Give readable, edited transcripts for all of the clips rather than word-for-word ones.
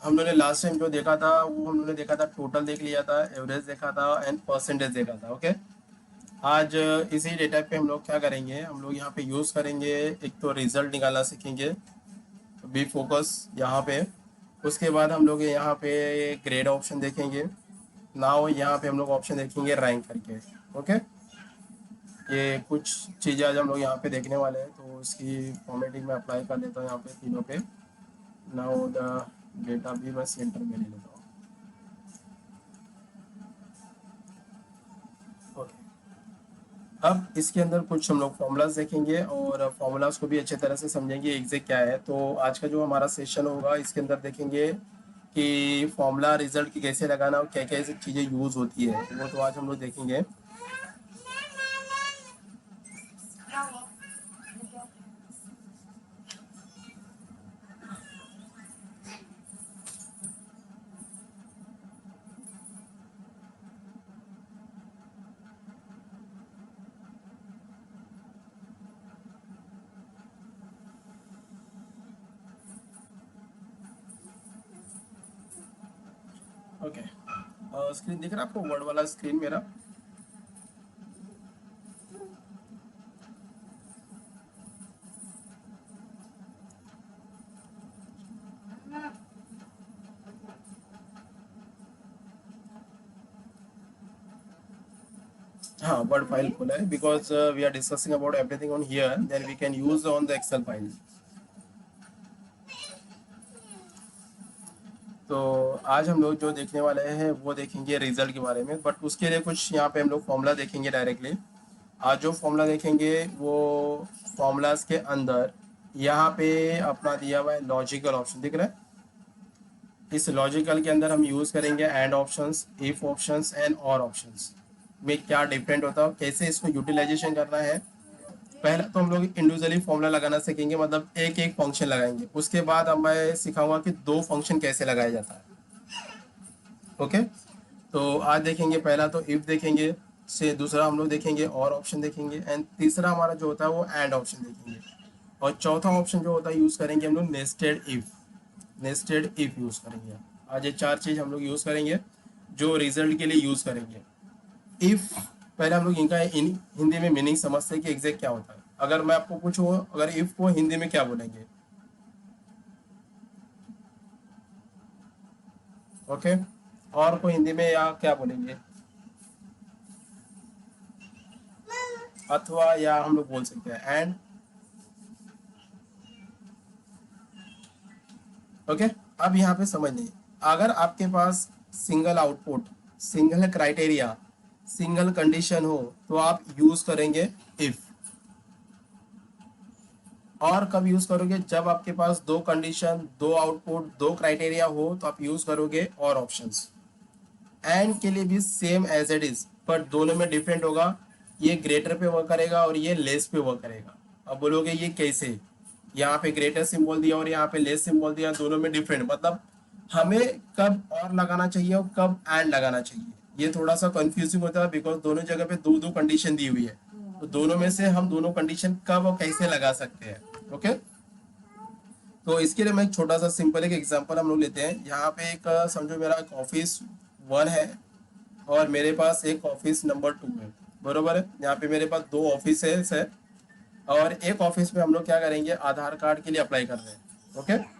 हम लोगों ने लास्ट टाइम जो देखा था वो हम लोगों ने देखा था, टोटल देख लिया था, एवरेज देखा था एंड परसेंटेज देखा था। ओके, आज इसी डेटा पे हम लोग क्या करेंगे, हम लोग यहाँ पे यूज़ करेंगे, एक तो रिजल्ट निकालना सीखेंगे, बी फोकस यहाँ पे। उसके बाद हम लोग यहाँ पे ग्रेड ऑप्शन देखेंगे। नाउ यहाँ पे हम लोग ऑप्शन देखेंगे रैंक करके। ओके, ये कुछ चीज़ें आज हम लोग यहाँ पे देखने वाले हैं, तो उसकी फॉर्मेटिंग में अप्लाई कर लेता हूँ यहाँ पे तीनों पे। नाउ द डेटा भी मैं सेंटर में ले लेता हूँ। ओके, अब इसके अंदर कुछ हम लोग फॉर्मूलाज देखेंगे और फॉर्मूलाज को भी अच्छे तरह से समझेंगे एग्जैक्ट क्या है। तो आज का जो हमारा सेशन होगा इसके अंदर देखेंगे कि फॉर्मूला रिजल्ट की कैसे लगाना और क्या क्या ऐसी चीज़ें यूज़ होती है, वो तो आज हम लोग देखेंगे। ओके, स्क्रीन दिख रहा है आपको, वर्ड वाला स्क्रीन मेरा? हाँ, वर्ड फाइल खोला है, because we are discussing about everything on here, then we can use on the Excel file. तो आज हम लोग जो देखने वाले हैं वो देखेंगे रिजल्ट के बारे में, बट उसके लिए कुछ यहाँ पे हम लोग फॉर्मूला देखेंगे डायरेक्टली। आज जो फॉर्मूला देखेंगे वो फॉर्मूलाज के अंदर यहाँ पे अपना दिया हुआ है लॉजिकल ऑप्शन, दिख रहा है? इस लॉजिकल के अंदर हम यूज़ करेंगे and options, if options and और ऑप्शंस में क्या डिफरेंट होता है, कैसे इसको यूटिलाइजेशन करना है। पहला तो हम लोग इंडिविजुअली फॉर्मूला लगाना सीखेंगे, मतलब एक एक फंक्शन लगाएंगे। उसके बाद अब मैं सिखाऊंगा कि दो फंक्शन कैसे लगाया जाता है। ओके, तो आज देखेंगे पहला तो इफ देखेंगे, से दूसरा हम लोग देखेंगे और ऑप्शन देखेंगे, एंड तीसरा हमारा जो होता है वो एंड ऑप्शन देखेंगे, और चौथा ऑप्शन जो होता है यूज़ करेंगे हम लोग nested if. Nested if use करेंगे। आज ये चार चीज़ हम लोग यूज़ करेंगे जो रिजल्ट के लिए यूज़ करेंगे। इफ पहले हम लोग इनका हिंदी में मीनिंग समझते हैं कि एग्जैक्ट क्या होता है। अगर मैं आपको पूछूँ, अगर इफ को हिंदी में क्या बोलेंगे? ओके, और को हिंदी में या क्या बोलेंगे? अथवा, या हम लोग बोल सकते हैं एंड। ओके, अब यहाँ पे समझ लीजिए, अगर आपके पास single output, single criteria, single condition हो तो आप यूज करेंगे इफ। और कब यूज करोगे? जब आपके पास दो कंडीशन, दो आउटपुट, दो क्राइटेरिया हो तो आप यूज करोगे और ऑप्शंस। एंड के लिए भी सेम एज इट इज, पर दोनों में डिफरेंट होगा। ये ग्रेटर पे वर्क करेगा और ये लेस पे वर्क करेगा। अब बोलोगे ये कैसे? यहाँ पे ग्रेटर सिंबल दिया और यहाँ पे लेस सिंबल दिया, दोनों में डिफरेंट, मतलब हमें कब और लगाना चाहिए और कब एंड लगाना चाहिए, ये थोड़ा सा कंफ्यूजिंग होता है, बिकॉज दोनों जगह पे दो दो कंडीशन दी हुई है। तो दोनों में से हम दोनों कंडीशन कब और कैसे लगा सकते हैं। ओके, तो इसके लिए मैं एक छोटा सा सिंपल एक एग्जांपल हम लोग लेते हैं। यहाँ पे एक समझो मेरा एक ऑफिस 1 है और मेरे पास एक ऑफिस नंबर 2 है, बरोबर है? यहाँ पे मेरे पास दो ऑफिस है और एक ऑफिस में हम लोग क्या करेंगे, आधार कार्ड के लिए अप्लाई कर रहे हैं। ओके,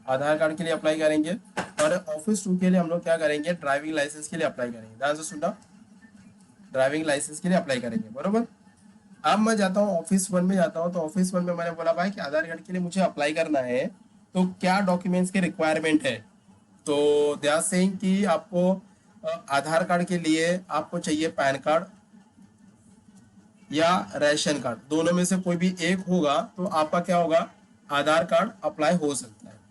आधार कार्ड के लिए अप्लाई करेंगे, और ऑफिस 2 के लिए हम लोग क्या करेंगे, ड्राइविंग लाइसेंस के लिए अप्लाई करेंगे। ध्यान से सुनना, ड्राइविंग लाइसेंस के लिए अप्लाई करेंगे, बरोबर? अब मैं जाता हूँ ऑफिस 1 में जाता हूँ, तो ऑफिस 1 में मैंने बोला भाई कि आधार कार्ड के लिए मुझे अप्लाई करना है, तो क्या डॉक्यूमेंट्स की रिक्वायरमेंट है? तो दे आर सेइंग कि आपको आधार कार्ड के लिए आपको चाहिए पैन कार्ड या राशन कार्ड, दोनों में से कोई भी एक होगा तो आपका क्या होगा, आधार कार्ड अप्लाई हो सकता है।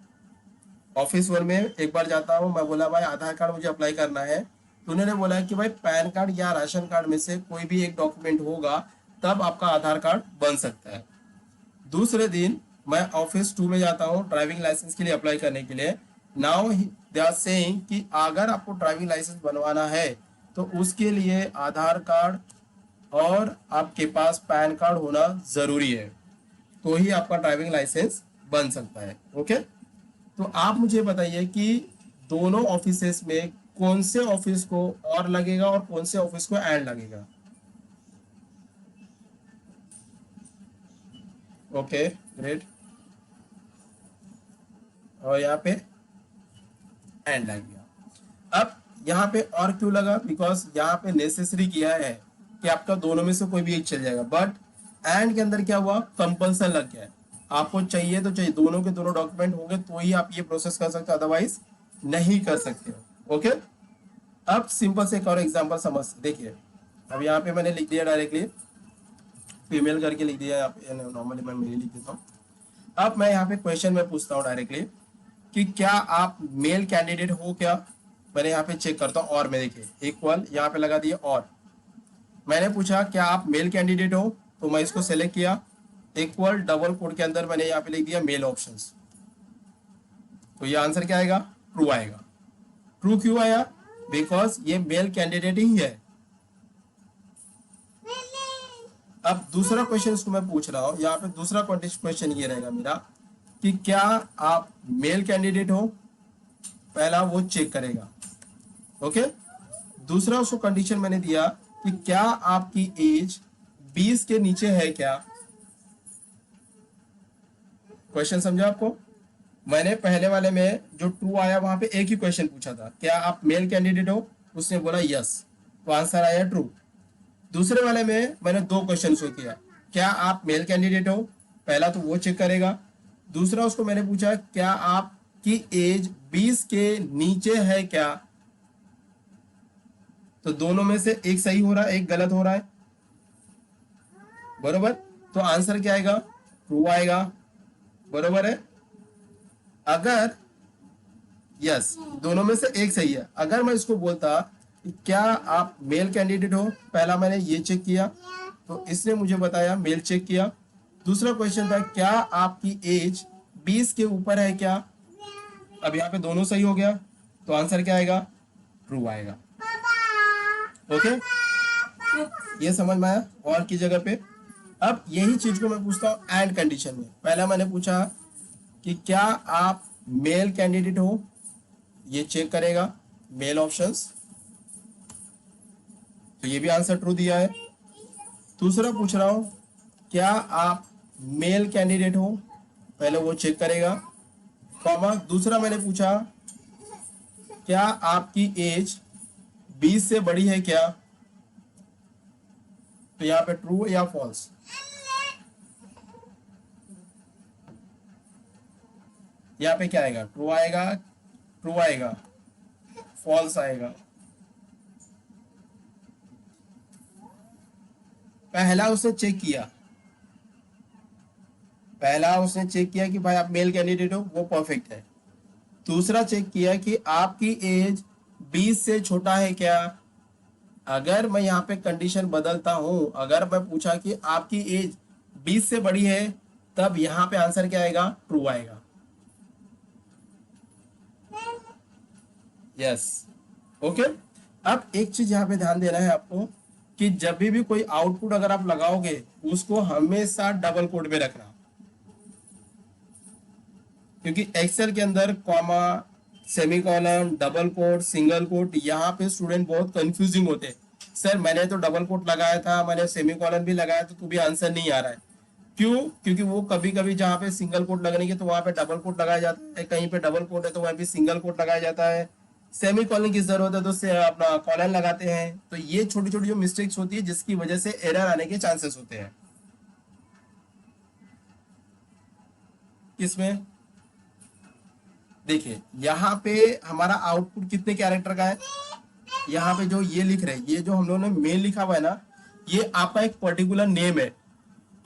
ऑफिस 1 में एक बार जाता हूँ, मैं बोला भाई आधार कार्ड मुझे अप्लाई करना है, तो उन्होंने बोला कि भाई पैन कार्ड या राशन कार्ड में से कोई भी एक डॉक्यूमेंट होगा तब आपका आधार कार्ड बन सकता है। दूसरे दिन मैं ऑफिस 2 में जाता हूँ ड्राइविंग लाइसेंस के लिए अप्लाई करने के लिए। नाउ दे आर सेइंग कि अगर आपको ड्राइविंग लाइसेंस बनवाना है तो उसके लिए आधार कार्ड और आपके पास पैन कार्ड होना जरूरी है, तो ही आपका ड्राइविंग लाइसेंस बन सकता है। ओके, तो आप मुझे बताइए कि दोनों ऑफिसेस में कौन से ऑफिस को और लगेगा और कौन से ऑफिस को एंड लगेगा। Okay great. और यहाँ पे एंड लग गया। अब यहाँ पे और क्यों लगा, बिकॉज यहाँ पे नेसेसरी किया है कि आपका दोनों में से कोई भी एक चल जाएगा, बट एंड के अंदर क्या हुआ, कंपल्सन लग गया है। आपको चाहिए तो चाहिए, दोनों के दोनों डॉक्यूमेंट होंगे तो ही आप ये प्रोसेस कर सकते हो, अदरवाइज नहीं कर सकते हो। ओके, अब सिंपल से एक और एग्जांपल समझ देखिए। अब यहाँ पे मैंने लिख दिया डायरेक्टली फीमेल करके लिख दिया, यहाँ पे नॉर्मली मैं मेल लिख देता हूँ। अब मैं यहाँ पे क्वेश्चन में पूछता हूँ डायरेक्टली कि क्या आप मेल कैंडिडेट हो क्या। मैंने यहाँ पे चेक करता हूँ, और में देखिए इक्वल यहाँ पे लगा दिया, और मैंने पूछा क्या आप मेल कैंडिडेट हो, तो मैं इसको सेलेक्ट किया, इक्वल डबल कोड के अंदर मैंने यहाँ पे लिख दिया मेल ऑप्शंस। तो ये आंसर क्या आएगा, ट्रू आएगा। ट्रू क्यों आया, बिकॉज ये मेल कैंडिडेट ही है। अब दूसरा क्वेश्चन इसको मैं पूछ रहा हूँ, यहाँ पे दूसरा क्वेश्चन ये रहेगा मेरा कि क्या आप मेल कैंडिडेट हो, पहला वो चेक करेगा। ओके, दूसरा उसको कंडीशन मैंने दिया कि क्या आपकी एज 20 के नीचे है क्या। क्वेश्चन समझा आपको। मैंने पहले वाले में जो ट्रू आया वहां पे एक ही क्वेश्चन पूछा था, क्या आप मेल कैंडिडेट हो, उसने बोला यस, तो आंसर आया ट्रू। दूसरे वाले में मैंने दो क्वेश्चन शो किया, क्या आप मेल कैंडिडेट हो, पहला तो वो चेक करेगा, दूसरा उसको मैंने पूछा क्या आपकी एज 20 के नीचे है क्या। तो दोनों में से एक सही हो रहा है, एक गलत हो रहा है, बरोबर। तो आंसर क्या आएगा, ट्रू आएगा, बरोबर है। अगर यस दोनों में से एक सही है, अगर मैं इसको बोलता कि क्या आप मेल कैंडिडेट हो, पहला मैंने ये चेक किया तो इसने मुझे बताया मेल चेक किया। दूसरा क्वेश्चन था क्या आपकी एज 20 के ऊपर है क्या। अब यहाँ पे दोनों सही हो गया, तो आंसर क्या आएगा, ट्रू आएगा। ओके, ये समझ में आया। और की जगह पे अब यही चीज को मैं पूछता हूँ एंड कंडीशन में। पहला मैंने पूछा कि क्या आप मेल कैंडिडेट हो, ये चेक करेगा मेल ऑप्शंस, तो ये भी आंसर ट्रू दिया है। दूसरा पूछ रहा हूं क्या आप मेल कैंडिडेट हो, पहले वो चेक करेगा, कॉमा दूसरा मैंने पूछा क्या आपकी एज 20 से बड़ी है क्या, तो यहाँ पे ट्रू या फॉल्स। यहाँ पे क्या आएगा, ट्रू आएगा, ट्रू आएगा, फॉल्स आएगा। पहला उसने चेक किया, पहला उसने चेक किया कि भाई आप मेल कैंडिडेट हो, वो परफेक्ट है। दूसरा चेक किया कि आपकी एज 20 से छोटा है क्या। अगर मैं यहाँ पे कंडीशन बदलता हूं, अगर मैं पूछा कि आपकी एज 20 से बड़ी है, तब यहाँ पे आंसर क्या आएगा, ट्रू आएगा। Yes, okay. अब एक चीज यहाँ पे ध्यान देना है आपको कि जब भी कोई आउटपुट अगर आप लगाओगे उसको हमेशा डबल कोड में रखना, क्योंकि एक्सेल के अंदर comma, semicolon, double quote, single quote, यहाँ पे स्टूडेंट बहुत कंफ्यूजिंग होते हैं। सर मैंने तो डबल कोट लगाया था, मैंने सेमीकोलन भी लगाया तो भी आंसर नहीं आ रहा है। क्यों, क्योंकि वो कभी कभी जहाँ पे सिंगल कोट लगने की तो वहां पे डबल कोट लगाया जाता है, कहीं पे डबल कोट है तो वहां पे सिंगल कोट लगाया जाता है, सेमीकोलन की जरूरत है तो से अपना कॉलन लगाते हैं। तो ये छोटी छोटी जो मिस्टेक्स होती है जिसकी वजह से एरर आने के चांसेस होते हैं। किसमें, देखिए यहाँ पे हमारा आउटपुट कितने कैरेक्टर का है, यहाँ पे जो ये लिख रहे हैं, ये जो हम लोगों ने मेल लिखा हुआ है ना, ये आपका एक पर्टिकुलर नेम है।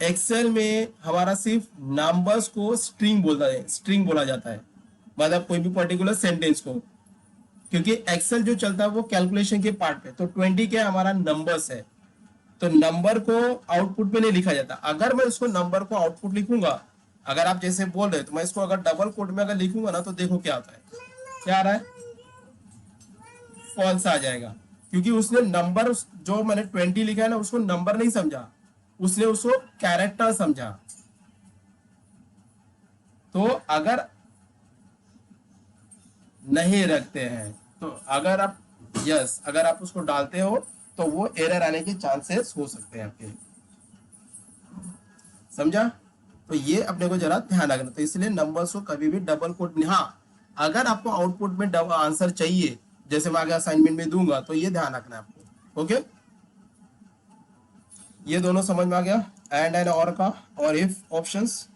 एक्सेल में हमारा सिर्फ नंबर्स को स्ट्रिंग बोलता है, स्ट्रिंग बोला जाता है, मतलब कोई भी पर्टिकुलर सेंटेंस को, क्योंकि एक्सेल जो चलता है वो कैलकुलेशन के पार्ट पे। तो 20 के हमारा नंबर्स है, तो नंबर को आउटपुट में नहीं लिखा जाता। अगर मैं उसको नंबर को आउटपुट लिखूंगा, अगर आप जैसे बोल रहे तो मैं इसको अगर डबल कोट में अगर लिखूंगा ना, तो देखो क्या आता है, क्या आ रहा है, फॉल्स आ जाएगा। क्योंकि उसने नंबर जो मैंने 20 लिखा है ना, उसको नंबर नहीं समझा, उसने उसको कैरेक्टर समझा। तो अगर नहीं रखते हैं। तो अगर आप यस अगर आप उसको डालते हो तो वो एरर आने के चांसेस हो सकते हैं आपके। समझा? तो ये अपने को जरा ध्यान रखना। तो इसलिए नंबर्स को कभी भी डबल कोट नहीं। हाँ, अगर आपको आउटपुट में डबल आंसर चाहिए, जैसे मैं आगे असाइनमेंट में दूंगा, तो ये ध्यान रखना है आपको। ओके, ये दोनों समझ में आ गया, एंड और का और इफ ऑप्शंस।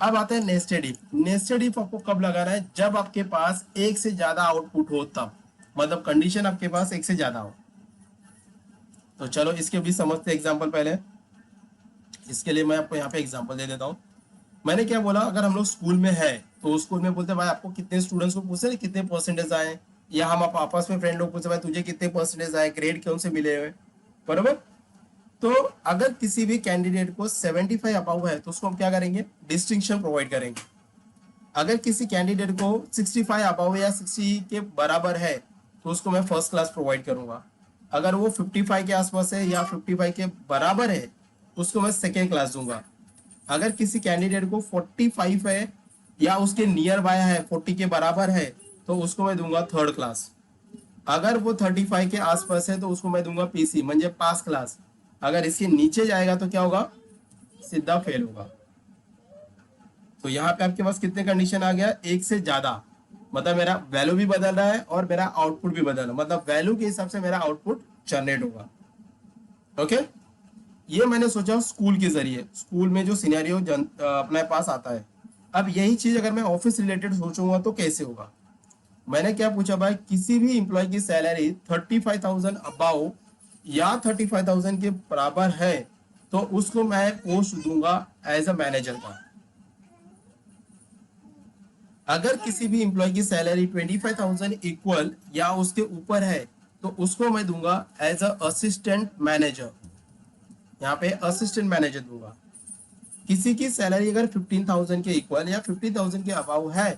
अब आते हैं नेस्टेड इफ। नेस्टेड इफ आपको कब लगाना है? जब आपके पास एक से ज्यादा आउटपुट हो तब, मतलब कंडीशन आपके पास एक से ज्यादा हो। तो चलो इसके भी समझते हैं एग्जांपल पहले। इसके लिए मैं आपको यहाँ पे एग्जांपल दे देता हूँ। मैंने क्या बोला, अगर हम लोग स्कूल में है तो स्कूल में बोलते हैं भाई आपको कितने स्टूडेंट्स को पूछे ना कितने परसेंटेज आए, या हम आपस में फ्रेंड लोग पूछे भाई तुझे कितने परसेंटेज आए, ग्रेड कौन से मिले हुए, बरोबर। तो अगर किसी भी कैंडिडेट को 75 अबाव है तो उसको हम क्या करेंगे? डिस्टिंक्शन प्रोवाइड करेंगे। अगर किसी कैंडिडेट को 65 अबाव या 60 के बराबर है तो उसको मैं फर्स्ट क्लास प्रोवाइड करूंगा। अगर वो 55 के आसपास है या 55 के बराबर है तो उसको मैं सेकेंड क्लास दूंगा। अगर किसी कैंडिडेट को 45 है या उसके नियर बाय है, 40 के बराबर है, तो उसको मैं दूंगा थर्ड क्लास। अगर वो 35 के आसपास है तो उसको मैं दूंगा पीसी म्हणजे पास क्लास। अगर इसके नीचे जाएगा तो क्या होगा? सीधा फेल होगा। तो यहाँ पे आपके पास कितने कंडीशन आ गया? एक से ज्यादा, मतलब मेरा वैल्यू भी बदल रहा है और मेरा आउटपुट भी बदल रहा है, मतलब वैल्यू के हिसाब से मेरा आउटपुट जनरेट होगा। ओके, ये मैंने सोचा स्कूल के जरिए, स्कूल में जो सिनेरियो अपने पास आता है। अब यही चीज अगर मैं ऑफिस रिलेटेड सोचूंगा तो कैसे होगा? मैंने क्या पूछा भाई, किसी भी इंप्लॉय की सैलरी 35,000 अबाउ या 35,000 के बराबर है तो उसको मैं पोस्ट दूंगा एज अ मैनेजर का। अगर किसी भी इंप्लॉय की सैलरी 25,000 इक्वल या उसके ऊपर है तो उसको मैं दूंगा एज अ असिस्टेंट मैनेजर। यहाँ पे असिस्टेंट मैनेजर दूंगा। किसी की सैलरी अगर 15,000 के इक्वल या 50,000 के अबाव है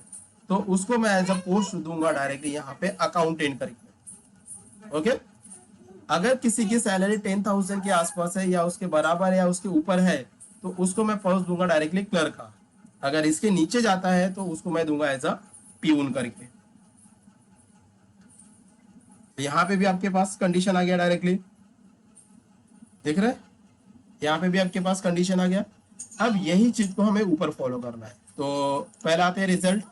तो उसको मैं एज अ पोस्ट दूंगा डायरेक्टली यहाँ पे अकाउंटेंट करके। ओके, अगर किसी की सैलरी 10,000 के आसपास है या उसके बराबर है या उसके ऊपर है तो उसको मैं पोस्ट दूंगा डायरेक्टली क्लर्क का। अगर इसके नीचे जाता है तो उसको मैं दूंगा एज अ प्यून करके। तो यहाँ पे भी आपके पास कंडीशन आ गया डायरेक्टली, देख रहे हैं? यहाँ पे भी आपके पास कंडीशन आ गया। अब यही चीज को हमें ऊपर फॉलो करना है। तो पहला आते हैं रिजल्ट।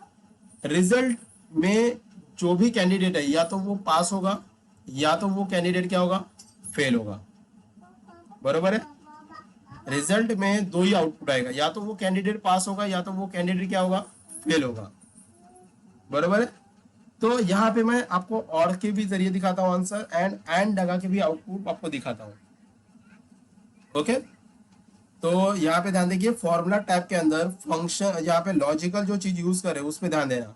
रिजल्ट में जो भी कैंडिडेट है या तो वो पास होगा या तो वो कैंडिडेट क्या होगा? फेल होगा, बरोबर है। रिजल्ट में दो ही आउटपुट आएगा, या तो वो कैंडिडेट पास होगा या तो वो कैंडिडेट क्या होगा? फेल होगा, बरोबर है। तो यहाँ पे मैं आपको और के भी जरिए दिखाता हूँ आंसर, एंड लगा के भी आउटपुट आपको दिखाता हूँ। ओके, तो यहाँ पे ध्यान देखिए, फॉर्मूला टाइप के अंदर फंक्शन, यहाँ पे लॉजिकल जो चीज यूज करे उस पर ध्यान देना।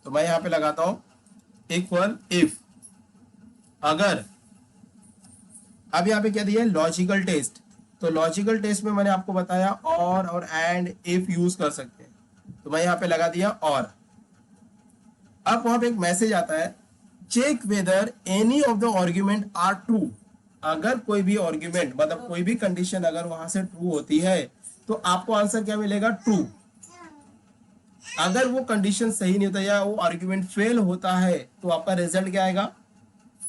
तो मैं यहाँ पे लगाता हूँ इक्वल इफ। अगर, अब यहाँ पे क्या दिया है? Logical test. तो लॉजिकल टेस्ट में मैंने आपको बताया और एंड इफ यूज कर सकते हैं। तो मैं यहाँ पे लगा दिया और। अब वहां पे एक मैसेज आता है, check whether any of the argument are true. अगर कोई भी आर्ग्यूमेंट मतलब कोई भी कंडीशन अगर वहां से ट्रू होती है तो आपको आंसर क्या मिलेगा? ट्रू। अगर वो कंडीशन सही नहीं होता या वो आर्ग्यूमेंट फेल होता है तो आपका रिजल्ट क्या आएगा?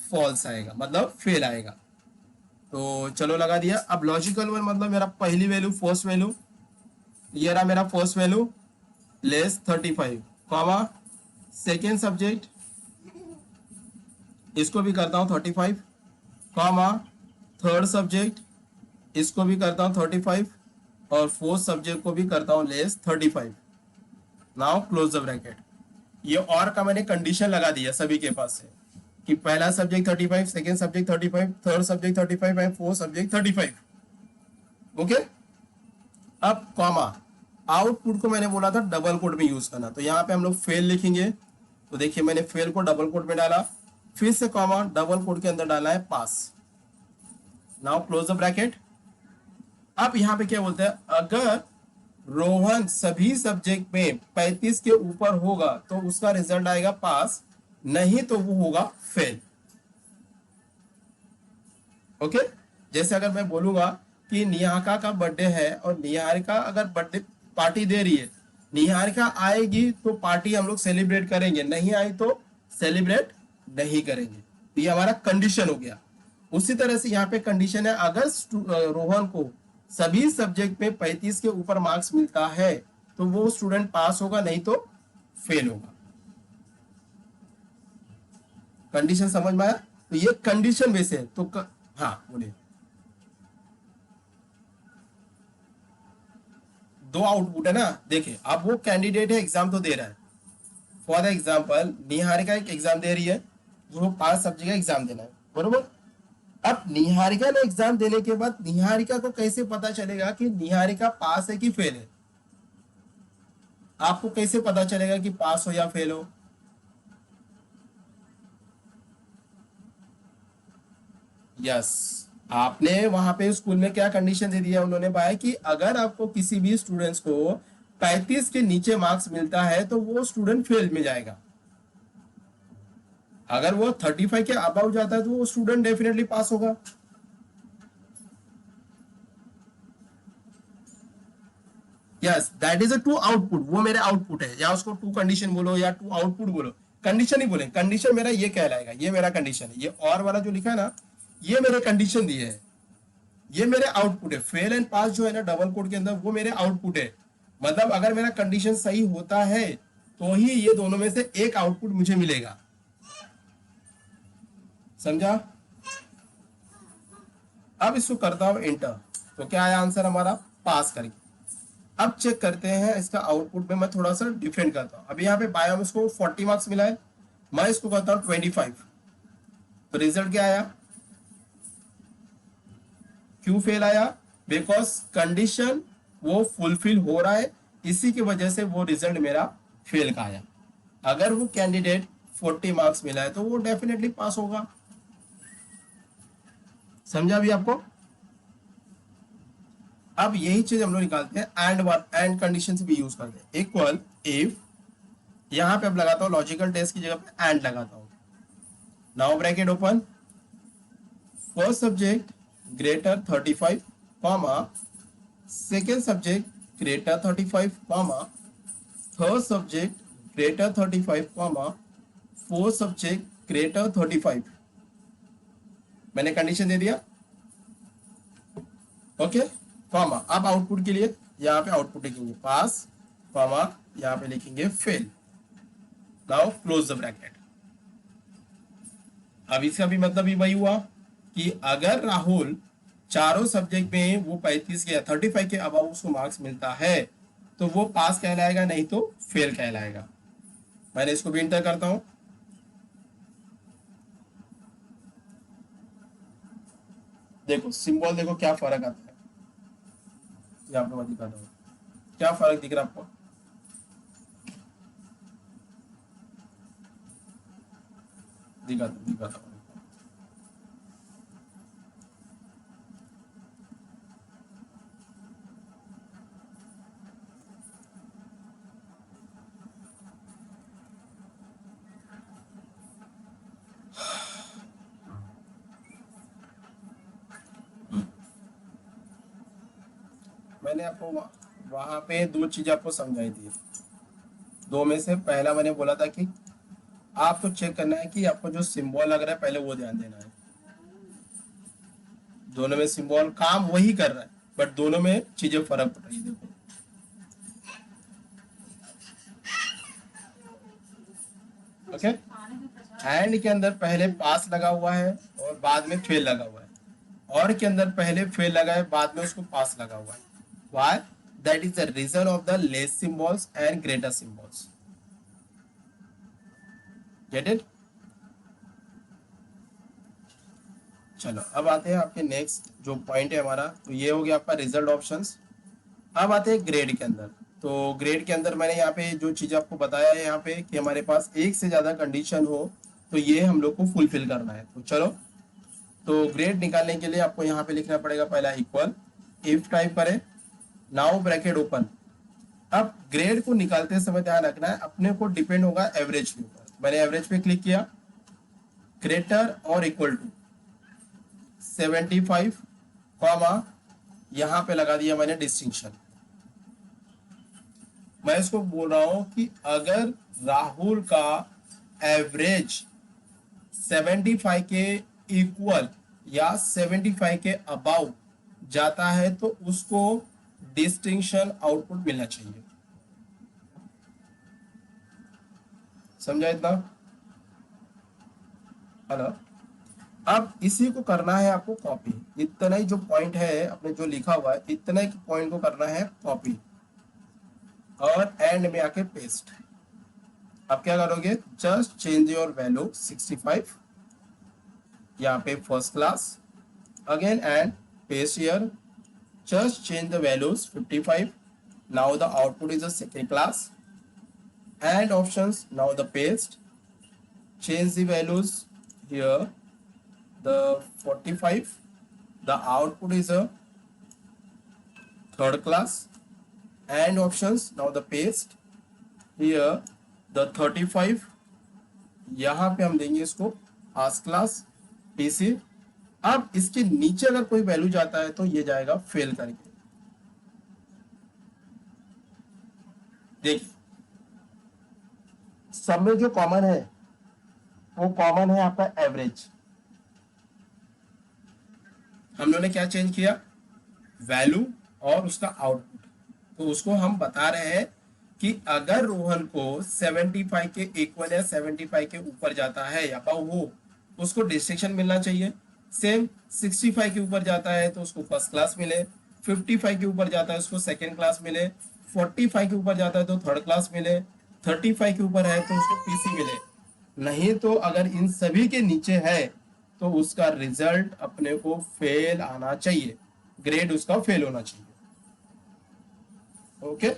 फॉल्स आएगा, मतलब फेल आएगा। तो चलो लगा दिया। अब लॉजिकल वन मतलब मेरा पहली वैल्यू फर्स्ट वैल्यू, ये रहा मेरा first value less 35 comma second subject, इसको भी करता हूँ 35 कॉमा थर्ड सब्जेक्ट, इसको भी करता हूँ 35 और फोर्थ सब्जेक्ट को भी करता हूँ less 35। Now close the bracket. ये और का मैंने कंडीशन लगा दिया सभी के पास से कि पहला subject 35, second subject 35, third subject 35 and fourth subject 35। Okay, अब कॉमा आउटपुट को मैंने बोला था डबल कोट में यूज करना, तो यहाँ पे हम लोग फेल लिखेंगे। तो देखिए मैंने फेल को डबल कोट में डाला, फिर से कॉमा डबल कोट के अंदर डाला है pass. Now close the bracket. अब यहाँ पे क्या बोलते हैं, अगर रोहन सभी सब्जेक्ट में 35 के ऊपर होगा तो उसका रिजल्ट आएगा पास, नहीं तो वो होगा फेल। ओके, जैसे अगर मैं बोलूंगा कि निहारिका का बर्थडे है और निहारिका अगर बर्थडे पार्टी दे रही है, निहारिका आएगी तो पार्टी हम लोग सेलिब्रेट करेंगे, नहीं आई तो सेलिब्रेट नहीं करेंगे। तो ये हमारा कंडीशन हो गया। उसी तरह से यहाँ पे कंडीशन है, अगर रोहन को सभी सब्जेक्ट में 35 के ऊपर मार्क्स मिलता है तो वो स्टूडेंट पास होगा, नहीं तो फेल होगा। कंडीशन समझ में आया? तो ये कंडीशन बेस है। तो हाँ बोलिए। दो आउटपुट है ना, देखिए अब वो कैंडिडेट है, एग्जाम तो दे रहा है। फॉर द एग्जाम्पल निहारिका एक एग्जाम दे रही है, जो 5 सब्जेक्ट का एग्जाम देना है, बरोबर। अब निहारिका ने एग्जाम देने के बाद निहारिका को कैसे पता चलेगा कि निहारिका पास है कि फेल है? आपको कैसे पता चलेगा कि पास हो या फेल हो? यस, आपने वहां पे स्कूल में क्या कंडीशन दे दिया उन्होंने भाई, कि अगर आपको किसी भी स्टूडेंट्स को 35 के नीचे मार्क्स मिलता है तो वो स्टूडेंट फेल में जाएगा। अगर वो 35 के अबव जाता है तो वो स्टूडेंट डेफिनेटली पास होगा। Yes, that is a true output, वो मेरे आउटपुट है, या उसको टू कंडीशन बोलो या टू आउटपुट बोलो। कंडीशन ही बोले, कंडीशन मेरा ये कहलाएगा, ये मेरा कंडीशन है। ये और वाला जो लिखा है ना, ये मेरे कंडीशन दिए है, ये मेरे आउटपुट है। फेल एंड पास जो है ना डबल कोड के अंदर, वो मेरे आउटपुट है। मतलब अगर मेरा कंडीशन सही होता है तो ही ये दोनों में से एक आउटपुट मुझे मिलेगा। समझा? अब इसको करता हूं इंटर, तो क्या आया आंसर हमारा? पास करके। अब चेक करते हैं इसका आउटपुट में, मैं थोड़ा सा डिफरेंट करता हूं। अभी यहाँ पे बायो में इसको 40 मार्क्स मिला है, मैं इसको करता हूँ 25, तो रिजल्ट क्या आया? क्यों फेल आया? बिकॉज कंडीशन वो फुलफिल हो रहा है, इसी की वजह से वो रिजल्ट मेरा फेल का आया। अगर वो कैंडिडेट 40 मार्क्स मिला है तो वो डेफिनेटली पास होगा। समझा भी आपको? अब यही चीज हम लोग निकालते हैं एंड कंडीशन से भी यूज करते हैं। इक्वल इफ, यहां पे अब लगाता हूं लॉजिकल टेस्ट की जगह पे एंड लगाता हूं। Now bracket open, first subject greater 35 comma, second subject greater 35 comma, third subject greater 35 comma, fourth subject greater 35। मैंने कंडीशन दे दिया, ओके। कॉमा, अब आउटपुट के लिए यहाँ पे आउटपुट लिखेंगे पास, कॉमा यहाँ पे लिखेंगे fail. Now close the bracket. अब इसका भी मतलब ही वही हुआ कि अगर राहुल चारों सब्जेक्ट में वो 35 के या 35 के अबाउ उसको मार्क्स मिलता है तो वो पास कहलाएगा, नहीं तो फेल कहलाएगा। मैंने इसको भी इंटर करता हूं। देखो सिंबल, देखो क्या फर्क आता है, यहाँ पे मैं दिखाता हूँ। क्या फर्क दिख रहा है आपको? दिखाता हूँ। मैंने आपको वहां पे दो चीज आपको समझाई थी। दो में से पहला मैंने बोला था कि आपको चेक करना है कि आपको जो सिंबल लग रहा है पहले वो ध्यान देना है। दोनों में सिंबल काम वही कर रहा है, बट दोनों में चीजें फर्क पड़ रही है। देखो ओके, एंड के अंदर पहले पास लगा हुआ है और बाद में फेल लगा हुआ है, और के अंदर पहले फेल लगा है बाद में उसको पास लगा हुआ है। Why? That is the reason of the less symbols and greater symbols. Get it? चलो अब आते हैं आपके नेक्स्ट जो पॉइंट है हमारा, तो ये हो गया आपका रिजल्ट ऑप्शंस। अब आते हैं ग्रेड के अंदर। तो ग्रेड के अंदर मैंने यहाँ पे जो चीज आपको बताया है यहाँ पे कि हमारे पास एक से ज्यादा कंडीशन हो तो ये हम लोग को फुलफिल करना है। तो चलो, तो ग्रेड निकालने के लिए आपको यहाँ पे लिखना पड़ेगा पहला इक्वल, इफ टाइप करें, नाउ ब्रैकेट ओपन। अब ग्रेड को निकालते समय ध्यान रखना है अपने को डिपेंड होगा एवरेज के ऊपर। मैंने एवरेज पे क्लिक किया, ग्रेटर और इक्वल टू 75 कॉमा, यहाँ पे लगा दिया मैंने डिस्टिंक्शन, मैं इसको बोल रहा हूं कि अगर राहुल का एवरेज 75 के इक्वल या 75 के अबाउ जाता है तो उसको डिस्टिंक्शन आउटपुट मिलना चाहिए। समझा इतना? हेलो। अब इसी को करना है आपको कॉपी, इतना ही जो पॉइंट है अपने जो लिखा हुआ है इतना ही पॉइंट को करना है कॉपी और एंड में आके पेस्ट। अब क्या करोगे, जस्ट चेंज योर वैल्यू 65 यहाँ पे first class, again and paste here, just change the values 55, now the output is a second class, and options, now the paste, change the values here, the 45, the output is a third class, and options, now the paste here, the 35, यहाँ पे हम देंगे इसको first class PC. अब इसके नीचे अगर कोई वैल्यू जाता है तो ये जाएगा फेल करके। देखिए सब में जो कॉमन है वो कॉमन है आपका एवरेज। हम लोगों ने क्या चेंज किया, वैल्यू और उसका आउटपुट। तो उसको हम बता रहे हैं कि अगर रोहन को 75 के इक्वल या 75 के ऊपर जाता है या अबव हो उसको डिस्टिंक्शन मिलना चाहिए। सेम 65 के ऊपर जाता है तो उसको फर्स्ट क्लास मिले, 55 के ऊपर जाता है उसको सेकेंड क्लास मिले, 45 के ऊपर जाता है तो थर्ड क्लास मिले, 35 के ऊपर है तो उसको पीसी मिले। नहीं तो अगर इन सभी के नीचे है तो उसका रिजल्ट अपने को फेल आना चाहिए, ग्रेड उसका फेल होना चाहिए। ओके।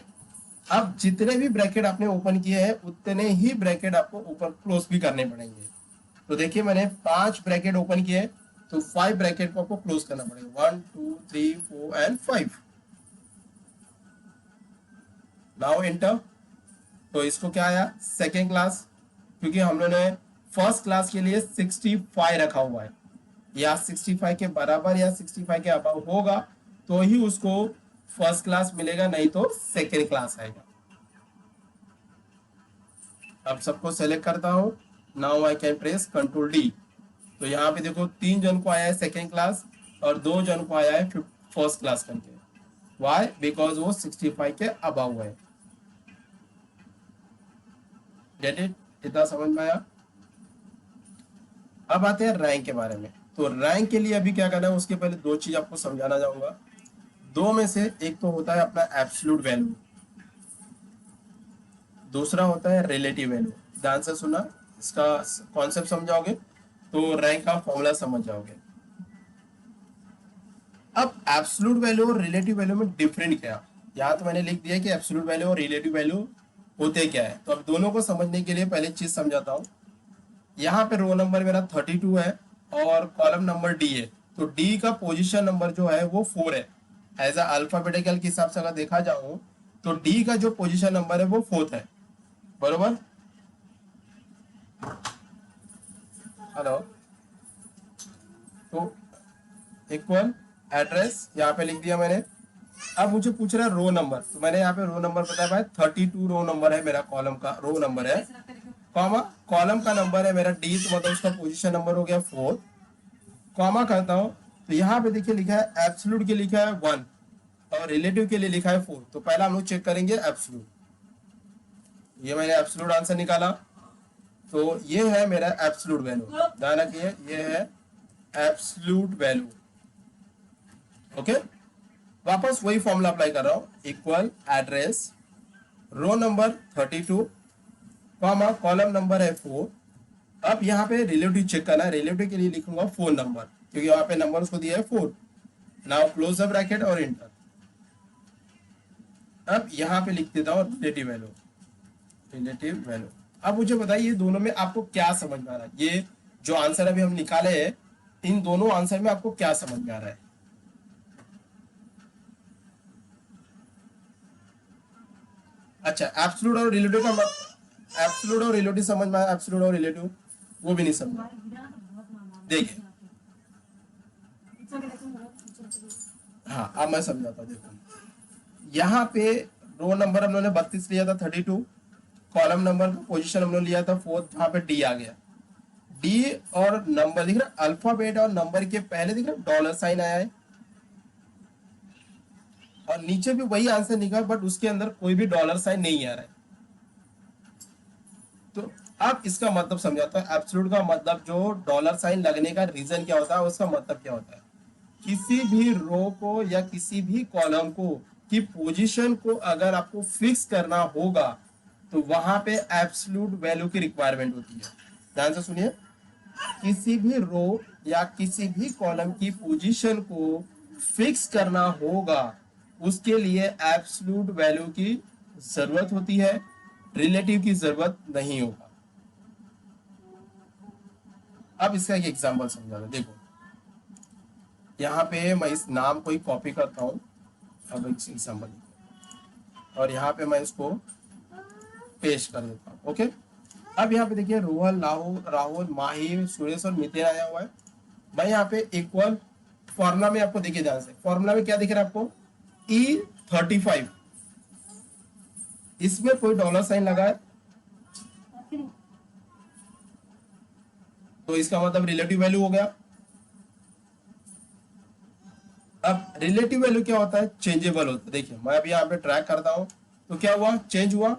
अब जितने भी ब्रैकेट आपने ओपन किए हैं उतने ही ब्रैकेट आपको ऊपर क्लोज भी करने पड़ेंगे। तो देखिए मैंने 5 ब्रैकेट ओपन किए तो 5 ब्रैकेट को आपको क्लोज करना पड़ेगा, 1 2 3 4 एंड 5। Now enter. तो इसको क्या आया, सेकेंड क्लास, क्योंकि हम लोगों ने फर्स्ट क्लास के लिए 65 रखा हुआ है, या 65 के बराबर या 65 के अबव होगा तो ही उसको फर्स्ट क्लास मिलेगा, नहीं तो सेकेंड क्लास आएगा। अब सबको सेलेक्ट करता हूं, now I can press control D. तो यहाँ पे देखो 3 जन को आया है सेकेंड क्लास और 2 जन को आया है फर्स्ट क्लास करके। वाई? बिकॉज वो 65 के अबव है। Get it? इतना समझ में आया? अब आते हैं रैंक के बारे में। तो रैंक के लिए अभी क्या करना है, उसके पहले 2 चीज आपको समझाना चाहूंगा। 2 में से एक तो होता है अपना एब्सोल्यूट वैल्यू, दूसरा होता है रिलेटिव वैल्यू। ध्यान से सुना, इसका कॉन्सेप्ट समझाओगे तो रैंक का फॉर्मूला समझ जाओगे। अब एब्सोल्यूट वैल्यू और रिलेटिव वैल्यू में डिफरेंट क्या, यहाँ तो मैंने लिख दिया कि एब्सोल्यूट वैल्यू और रिलेटिव वैल्यू होते क्या है। तो अब दोनों को समझने के लिए पहले चीज समझाता हूँ। यहाँ पे रो नंबर मेरा 32 है और कॉलम नंबर डी है। तो डी का पोजीशन नंबर जो है वो 4 है। एज अ अल्फाबेटिकल के हिसाब से अगर देखा जाऊं तो डी का जो पोजीशन नंबर है वो 4th है, बरोबर? हेलो। तो इक्वल एड्रेस यहाँ पे लिख दिया मैंने। अब मुझे पूछ रहा है रो नंबर, तो मैंने यहाँ पे रो नंबर बताया भाई 32 रो नंबर है मेरा, कॉलम का रो नंबर है, कॉमा कॉलम का नंबर है मेरा डी, तो मतलब उसका पोजीशन नंबर हो गया 4, कॉमा करता हूँ। तो यहाँ पे देखिए लिखा है एब्सोल्यूट के लिखा है 1 और रिलेटिव के लिए लिखा है 4। तो पहला हम लोग चेक करेंगे एब्सोल्यूट। ये मैंने एब्सोल्यूट आंसर निकाला, तो ये है मेरा एब्सोल्यूट वैल्यू। ध्यान रखिए ये है एब्सोल्यूट वैल्यू। ओके, वापस वही फॉर्मूला अप्लाई कर रहा हूँ, equal address row number 32 comma column number है 4। अब यहाँ पे रिलेटिव चेक करना है, रिलेटिव के लिए लिखूंगा 4 नंबर, क्योंकि यहाँ पे नंबर उसको दिया है 4। नाउ क्लोज द ब्रैकेट और इंटर। अब यहाँ पे लिख देता हूँ रिलेटिव वैल्यू, रिलेटिव वैल्यू। अब मुझे बताइए दोनों में आपको क्या समझ में आ रहा है, ये जो आंसर अभी हम निकाले हैं इन दोनों आंसर में आपको क्या समझ में आ रहा है? अच्छा, एब्सोल्यूट और रिलेटिव का एब्सोल्यूट और रिलेटिव समझ में आया, एब्सोल्यूट और रिलेटिव वो भी नहीं समझा। देखिए हाँ अब मैं समझाता हूँ। देखो यहाँ पे रो नंबर हम लोगों ने 32 लिया था 32, कॉलम नंबर पोजीशन हम लोग लिया था 4, जहाँ पे डी आ गया। डी और नंबर दिख रहा, अल्फाबेट और नंबर के पहले दिख रहा डॉलर साइन आया है, और नीचे भी वही आंसर निकला बट उसके अंदर कोई भी डॉलर साइन नहीं आ रहा है। तो अब इसका मतलब समझाता है, एब्सोल्यूट का मतलब जो डॉलर साइन लगने का रीजन क्या होता है, उसका मतलब क्या होता है। किसी भी रो को या किसी भी कॉलम को की पोजीशन को अगर आपको फिक्स करना होगा तो वहां पे एब्सोल्यूट वैल्यू की रिक्वायरमेंट होती है। ध्यान से सुनिए, किसी भी रो या किसी भी कॉलम की पोजीशन को फिक्स करना होगा, उसके लिए एब्सोल्यूट वैल्यू की जरूरत होती है, रिलेटिव की जरूरत नहीं होगा। अब इसका एक एग्जांपल समझा दो। देखो यहाँ पे मैं इस नाम को ही कॉपी करता हूँ, अब एक एग्जांपल, और यहाँ पे मैं इसको पेश कर देता हूँ। ओके, अब यहाँ पे देखिए रोहन, राहुल राहुल माही, सुरेश और मितेन आया हुआ है। मैं यहाँ पे इक्वल फॉर्मूला में आपको देखिए ध्यान से, फॉर्मूला में क्या दिख रहा है आपको, E35, इसमें कोई डॉलर साइन लगा है तो इसका मतलब रिलेटिव वैल्यू हो गया। अब रिलेटिव वैल्यू क्या होता है, चेंजेबल होता है। देखिए मैं अभी यहाँ पे ट्रैक करता हूँ तो क्या हुआ, चेंज हुआ,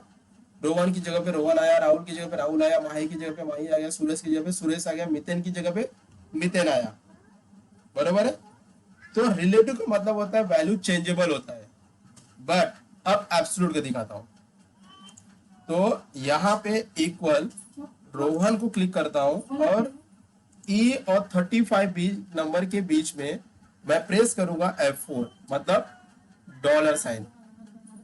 रोहन की जगह पे रोहन आया, राहुल की जगह पे राहुल आया, माही की जगह पे माही आ गया, सुरेश की जगह पे सुरेश आ गया, मितेन की जगह पे मितेन आया। बराबर है। तो रिलेटिव का मतलब होता है वैल्यू चेंजेबल होता है। बट अब एब्सोल्यूट का दिखाता हूं, तो यहाँ पे इक्वल रोहन को क्लिक करता हूं और ई और 35 नंबर के बीच में मैं प्रेस करूंगा F4, मतलब डॉलर साइन।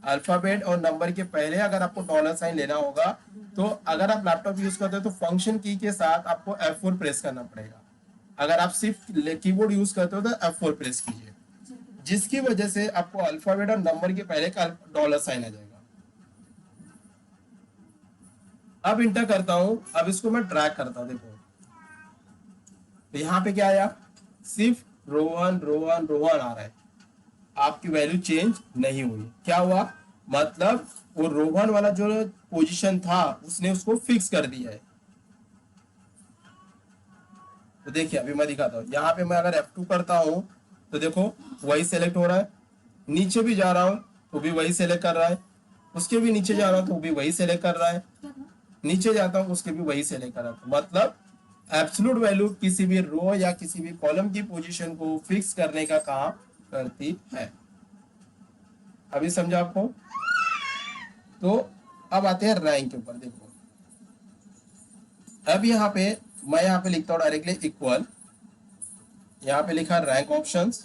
अल्फाबेट और नंबर के पहले अगर आपको डॉलर साइन लेना होगा तो अगर आप लैपटॉप यूज करते हो तो फंक्शन की के साथ आपको F4 प्रेस करना पड़ेगा। अगर आप सिर्फ कीबोर्ड यूज करते हो तो F4 प्रेस कीजिए, जिसकी वजह से आपको अल्फाबेट और नंबर के पहले का डॉलर साइन आ जाएगा। अब इंटर करता हूं, अब इसको मैं ड्रैग करता हूं, देखो तो यहाँ पे क्या आया, सिर्फ रोहन रोहन रोहन आ रहा है, आपकी वैल्यू चेंज नहीं हुई। क्या हुआ, मतलब वो रोहन वाला जो पोजीशन था उसने उसको फिक्स कर दिया है। तो देखिए अभी मैं दिखाता हूँ, यहाँ पे मैं अगर F2 करता हूँ तो देखो वही सेलेक्ट हो रहा है, नीचे भी जा रहा हूँ तो भी वही सेलेक्ट कर रहा है, उसके भी नीचे जा रहा हूँ तो भी वही सेलेक्ट कर रहा है, नीचे जाता हूँ उसके भी वही सेलेक्ट कर रहा है। मतलब एब्सोल्यूट वैल्यू किसी भी रो या किसी भी कॉलम की पोजीशन को फिक्स करने का काम करती है। अभी समझा आपको। तो अब आते हैं रैंक के ऊपर। देखो अब यहाँ पे मैं यहाँ पे लिखता हूँ डायरेक्टली इक्वल, यहाँ पे लिखा रैंक ऑप्शंस,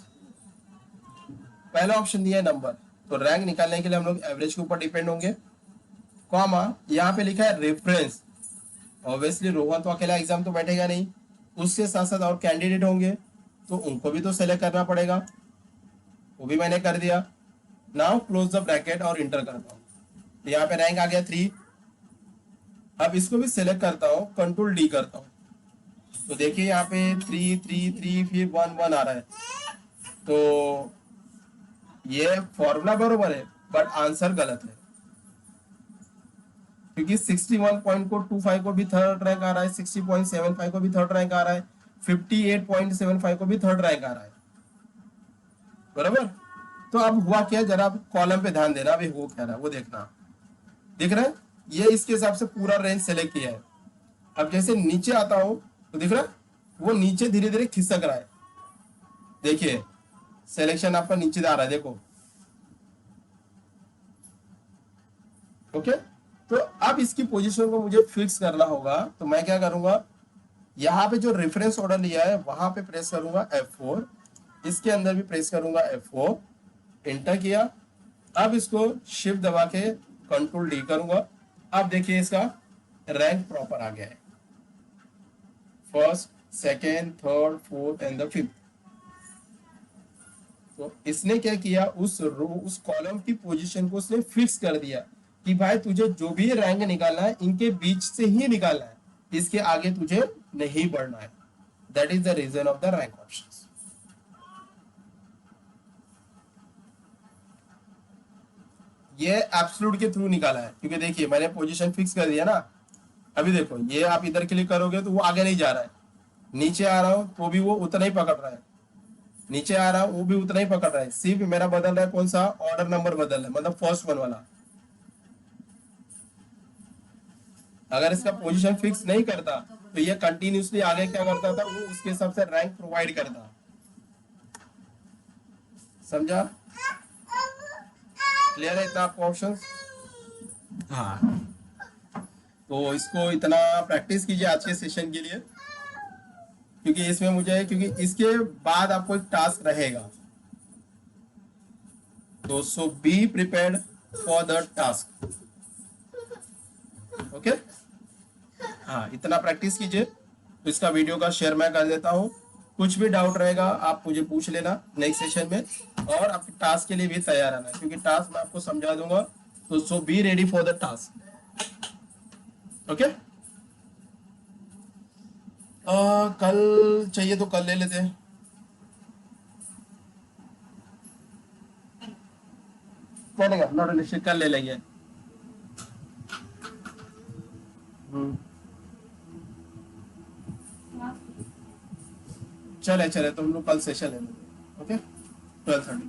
पहला ऑप्शन दिया है नंबर, तो रैंक निकालने के लिए हम लोग एवरेज के ऊपर डिपेंड होंगे, कॉमा यहाँ पे लिखा है रेफरेंस। ऑब्वियसली रोहन तो अकेला एग्जाम तो बैठेगा नहीं, उसके साथ साथ और कैंडिडेट होंगे तो उनको भी तो सेलेक्ट करना पड़ेगा, वो भी मैंने कर दिया। नाउ क्लोज द ब्रैकेट और इंटर करता हूँ, तो यहाँ पे रैंक आ गया 3। अब इसको भी सिलेक्ट करता हूँ, कंट्रोल डी करता हूँ, तो देखिए यहाँ पे 3 3 3 फिर 1 1 आ रहा है। तो ये फॉर्मूला बरोबर है बट आंसर गलत है, क्योंकि 61.25 को भी थर्ड रैंक आ रहा है, 60.75 को भी थर्ड रैंक आ रहा है, 58.75 को भी थर्ड रैंक आ रहा है। बराबर। तो अब हुआ क्या, जरा आप कॉलम पे ध्यान देना, अभी हो क्या रहा है वो देखना। दिख रहा है, ये इसके हिसाब से पूरा रेंज सेलेक्ट किया है। अब जैसे नीचे आता हूं तो दिख रहा है वो नीचे धीरे धीरे खिसक रहा है। देखिए सिलेक्शन आपका नीचे आ रहा है, देखो। ओके, तो अब इसकी पोजीशन को मुझे फिक्स करना होगा, तो मैं क्या करूंगा, यहाँ पे जो रेफरेंस ऑर्डर लिया है वहां पे प्रेस करूंगा F4, इसके अंदर भी प्रेस करूंगा F4, इंटर किया। अब इसको शिफ्ट दबा के कंट्रोल डी करूंगा। अब देखिए इसका रैंक प्रॉपर आ गया है, first second third fourth and the fifth. तो इसने क्या किया, उस रो उस कॉलम की पोजीशन को उसने फिक्स कर दिया कि भाई तुझे जो भी रैंक निकालना है इनके बीच से ही निकालना है, इसके आगे तुझे नहीं बढ़ना है। That is the reason of the rank options. ये एब्सोल्यूट के थ्रू निकाला है, क्योंकि देखिए मैंने पोजीशन फिक्स कर दिया ना। अभी देखो ये आप इधर क्लिक करोगे तो वो आगे नहीं जा रहा है, नीचे आ रहा हूँ तो भी वो उतना ही पकड़ रहा है, नीचे आ रहा हूँ वो भी उतना ही पकड़ रहा है, सिर्फ मेरा बदल रहा है कौन सा, ऑर्डर नंबर बदल रहा है, मतलब फर्स्ट वन वाला। अगर इसका पोजीशन फिक्स नहीं करता तो ये कंटिन्यूसली आगे क्या करता था, वो उसके हिसाब से रैंक प्रोवाइड करता। समझा? क्लियर है इतना आपको ऑप्शन? हाँ, तो इसको इतना प्रैक्टिस कीजिए आज के सेशन के लिए, क्योंकि इसमें मुझे, क्योंकि इसके बाद आपको एक टास्क रहेगा, तो so be prepared for the task. Okay, हाँ इतना प्रैक्टिस कीजिए। तो इसका वीडियो का शेयर मैं कर देता हूँ, कुछ भी डाउट रहेगा आप मुझे पूछ लेना नेक्स्ट सेशन में, और आपके टास्क के लिए भी तैयार रहना, क्योंकि टास्क मैं आपको समझा दूंगा। तो so be ready for the task. Okay, कल चाहिए तो कल ले लेते हैं, चलेगा, नॉट एन इश्यू, कल ले लेंगे। हम्म, चले चले तो हम लोग कल सेशन ले लेते हैं। ओके, 12:30।